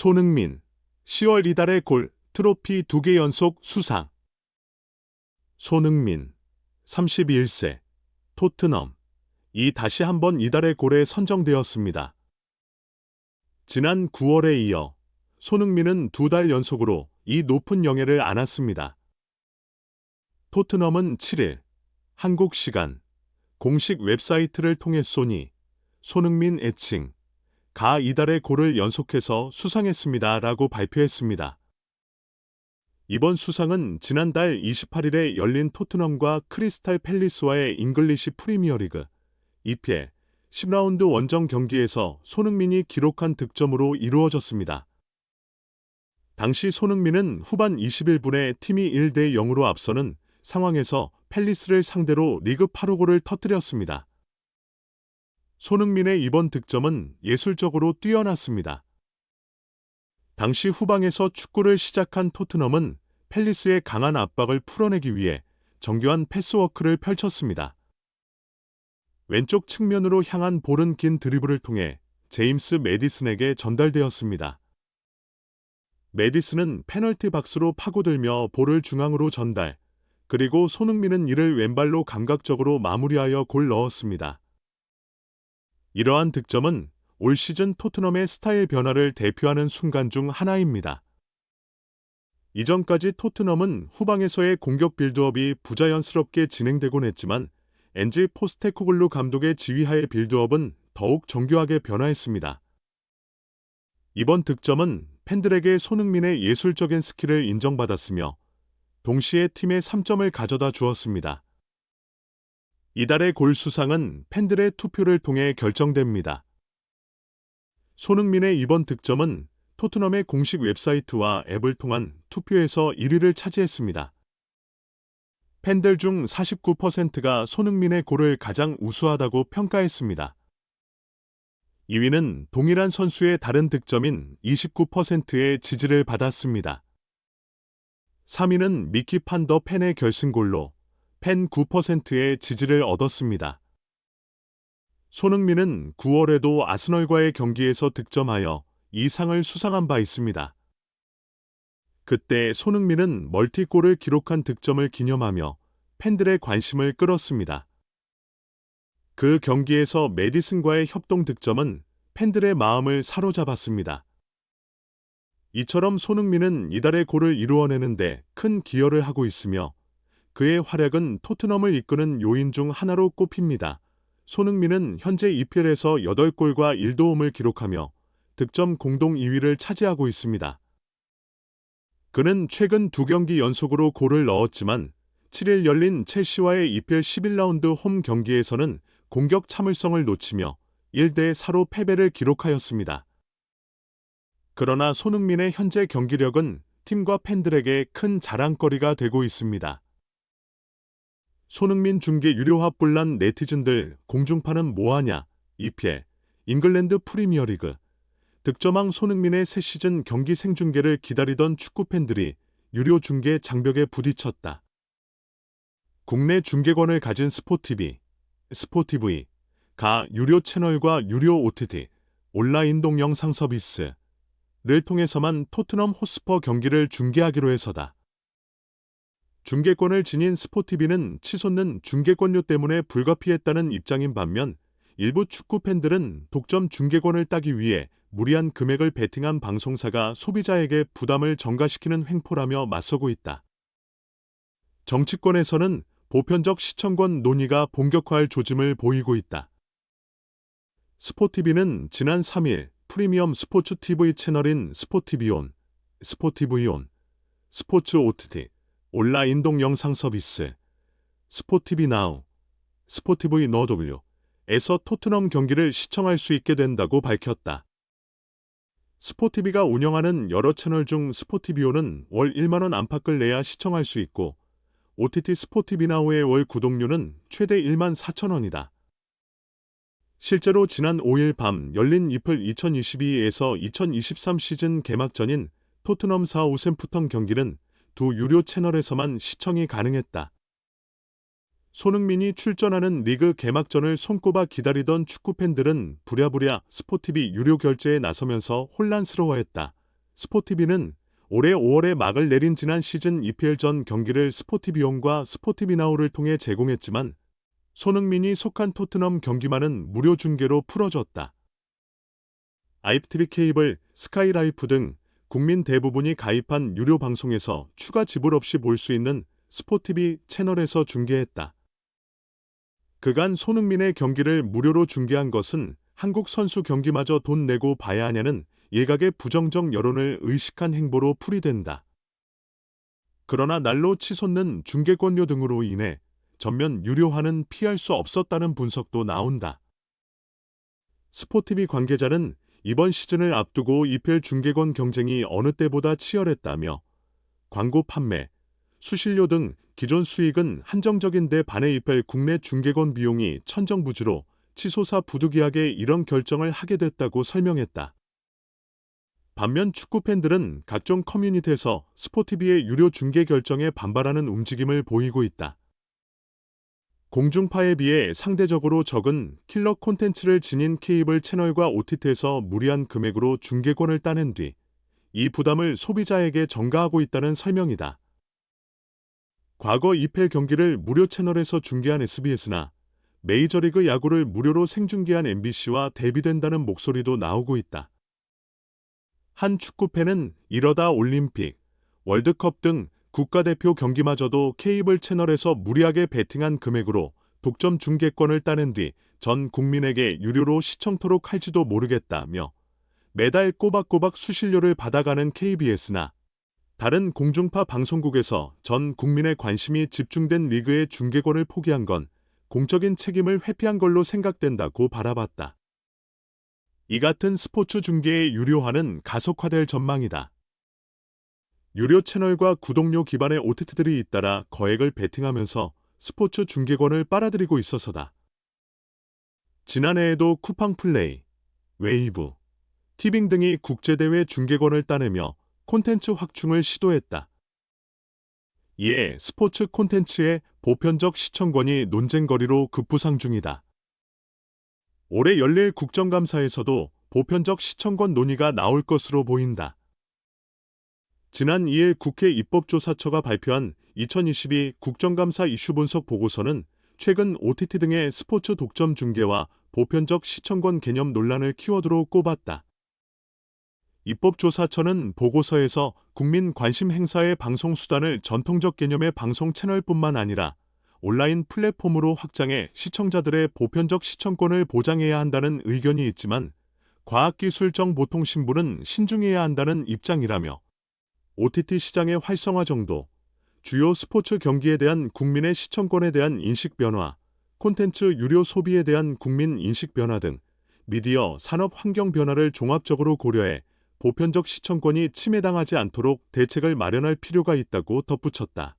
손흥민, 10월 이달의 골, 트로피 2개 연속 수상. 손흥민, 31세, 토트넘, 다시 한번 이달의 골에 선정되었습니다. 지난 9월에 이어 손흥민은 2달 연속으로 이 높은 영예를 안았습니다. 토트넘은 7일, 한국 시간, 공식 웹사이트를 통해 쏘니 손흥민 애칭, 가 이달의 골을 연속해서 수상했습니다 라고 발표했습니다. 이번 수상은 지난달 28일에 열린 토트넘과 크리스탈 팰리스와의 잉글리시 프리미어리그 EPL 10라운드 원정 경기에서 손흥민이 기록한 득점으로 이루어졌습니다. 당시 손흥민은 후반 21분에 팀이 1대 0으로 앞서는 상황에서 팰리스를 상대로 리그 8호 골을 터뜨렸습니다. 손흥민의 이번 득점은 예술적으로 뛰어났습니다. 당시 후방에서 축구를 시작한 토트넘은 팰리스의 강한 압박을 풀어내기 위해 정교한 패스워크를 펼쳤습니다. 왼쪽 측면으로 향한 볼은 긴 드리블을 통해 제임스 매디슨에게 전달되었습니다. 매디슨은 페널티 박스로 파고들며 볼을 중앙으로 전달, 그리고 손흥민은 이를 왼발로 감각적으로 마무리하여 골 넣었습니다. 이러한 득점은 올 시즌 토트넘의 스타일 변화를 대표하는 순간 중 하나입니다. 이전까지 토트넘은 후방에서의 공격 빌드업이 부자연스럽게 진행되곤 했지만 엔지 포스테코글루 감독의 지휘하의 빌드업은 더욱 정교하게 변화했습니다. 이번 득점은 팬들에게 손흥민의 예술적인 스킬을 인정받았으며 동시에 팀에 3점을 가져다 주었습니다. 이달의 골 수상은 팬들의 투표를 통해 결정됩니다. 손흥민의 이번 득점은 토트넘의 공식 웹사이트와 앱을 통한 투표에서 1위를 차지했습니다. 팬들 중 49%가 손흥민의 골을 가장 우수하다고 평가했습니다. 2위는 동일한 선수의 다른 득점인 29%의 지지를 받았습니다. 3위는 미키 판 더 팬의 결승골로 팬 9%의 지지를 얻었습니다. 손흥민은 9월에도 아스널과의 경기에서 득점하여 이 상을 수상한 바 있습니다. 그때 손흥민은 멀티골을 기록한 득점을 기념하며 팬들의 관심을 끌었습니다. 그 경기에서 매디슨과의 협동 득점은 팬들의 마음을 사로잡았습니다. 이처럼 손흥민은 이달의 골을 이루어내는데 큰 기여를 하고 있으며 그의 활약은 토트넘을 이끄는 요인 중 하나로 꼽힙니다. 손흥민은 현재 EPL에서 8골과 1도움을 기록하며 득점 공동 2위를 차지하고 있습니다. 그는 최근 2경기 연속으로 골을 넣었지만 7일 열린 첼시와의 EPL 11라운드 홈 경기에서는 공격 참을성을 놓치며 1대 4로 패배를 기록하였습니다. 그러나 손흥민의 현재 경기력은 팀과 팬들에게 큰 자랑거리가 되고 있습니다. 손흥민 중계 유료화 뿔난 네티즌들 공중파는 뭐하냐, EPL, 잉글랜드 프리미어리그, 득점왕 손흥민의 새 시즌 경기 생중계를 기다리던 축구팬들이 유료 중계 장벽에 부딪혔다. 국내 중계권을 가진 스포티비, 스포티브이가 유료 채널과 유료 OTT, 온라인 동영상 서비스를 통해서만 토트넘 호스퍼 경기를 중계하기로 해서다. 중계권을 지닌 스포티비는 치솟는 중계권료 때문에 불가피했다는 입장인 반면 일부 축구팬들은 독점 중계권을 따기 위해 무리한 금액을 베팅한 방송사가 소비자에게 부담을 전가시키는 횡포라며 맞서고 있다. 정치권에서는 보편적 시청권 논의가 본격화할 조짐을 보이고 있다. 스포티비는 지난 3일 프리미엄 스포츠 TV 채널인 스포티비온, 스포츠 OTT, 온라인 동영상 서비스, 스포티비 나우, 스포티비 너W에서 토트넘 경기를 시청할 수 있게 된다고 밝혔다. 스포티비가 운영하는 여러 채널 중 스포티비온은 월 1만원 안팎을 내야 시청할 수 있고 OTT 스포티비 나우의 월 구독료는 최대 1만 4천원이다. 실제로 지난 5일 밤 열린 EPL 2022에서 2023 시즌 개막전인 토트넘 사우샘프턴 경기는 두 유료 채널에서만 시청이 가능했다. 손흥민이 출전하는 리그 개막전을 손꼽아 기다리던 축구팬들은 부랴부랴 스포티비 유료 결제에 나서면서 혼란스러워했다. 스포티비는 올해 5월에 막을 내린 지난 시즌 EPL전 경기를 스포티비온과 스포티비나우를 통해 제공했지만 손흥민이 속한 토트넘 경기만은 무료 중계로 풀어줬다. IPTV 케이블, 스카이라이프 등 국민 대부분이 가입한 유료 방송에서 추가 지불 없이 볼 수 있는 스포티비 채널에서 중계했다. 그간 손흥민의 경기를 무료로 중계한 것은 한국 선수 경기마저 돈 내고 봐야 하냐는 일각의 부정적 여론을 의식한 행보로 풀이된다. 그러나 날로 치솟는 중계권료 등으로 인해 전면 유료화는 피할 수 없었다는 분석도 나온다. 스포티비 관계자는 이번 시즌을 앞두고 EPL 중계권 경쟁이 어느 때보다 치열했다며 광고 판매, 수신료 등 기존 수익은 한정적인 데 반해 EPL 국내 중계권 비용이 천정부지로 치솟아 부득이하게 이런 결정을 하게 됐다고 설명했다. 반면 축구팬들은 각종 커뮤니티에서 스포티비의 유료 중계 결정에 반발하는 움직임을 보이고 있다. 공중파에 비해 상대적으로 적은 킬러 콘텐츠를 지닌 케이블 채널과 OTT에서 무리한 금액으로 중계권을 따낸 뒤 이 부담을 소비자에게 전가하고 있다는 설명이다. 과거 EPL 경기를 무료 채널에서 중계한 SBS나 메이저리그 야구를 무료로 생중계한 MBC와 대비된다는 목소리도 나오고 있다. 한 축구팬은 이러다 올림픽, 월드컵 등 국가대표 경기마저도 케이블 채널에서 무리하게 베팅한 금액으로 독점 중계권을 따낸 뒤 전 국민에게 유료로 시청토록 할지도 모르겠다며 매달 꼬박꼬박 수신료를 받아가는 KBS나 다른 공중파 방송국에서 전 국민의 관심이 집중된 리그의 중계권을 포기한 건 공적인 책임을 회피한 걸로 생각된다고 바라봤다. 이 같은 스포츠 중계의 유료화는 가속화될 전망이다. 유료 채널과 구독료 기반의 OTT들이 잇따라 거액을 베팅하면서 스포츠 중계권을 빨아들이고 있어서다. 지난해에도 쿠팡플레이, 웨이브, 티빙 등이 국제대회 중계권을 따내며 콘텐츠 확충을 시도했다. 이에 스포츠 콘텐츠의 보편적 시청권이 논쟁거리로 급부상 중이다. 올해 열릴 국정감사에서도 보편적 시청권 논의가 나올 것으로 보인다. 지난 2일 국회 입법조사처가 발표한 2022 국정감사 이슈 분석 보고서는 최근 OTT 등의 스포츠 독점 중계와 보편적 시청권 개념 논란을 키워드로 꼽았다. 입법조사처는 보고서에서 국민 관심 행사의 방송 수단을 전통적 개념의 방송 채널뿐만 아니라 온라인 플랫폼으로 확장해 시청자들의 보편적 시청권을 보장해야 한다는 의견이 있지만 과학기술정보통신부는 신중해야 한다는 입장이라며 OTT 시장의 활성화 정도, 주요 스포츠 경기에 대한 국민의 시청권에 대한 인식 변화, 콘텐츠 유료 소비에 대한 국민 인식 변화 등 미디어 산업 환경 변화를 종합적으로 고려해 보편적 시청권이 침해당하지 않도록 대책을 마련할 필요가 있다고 덧붙였다.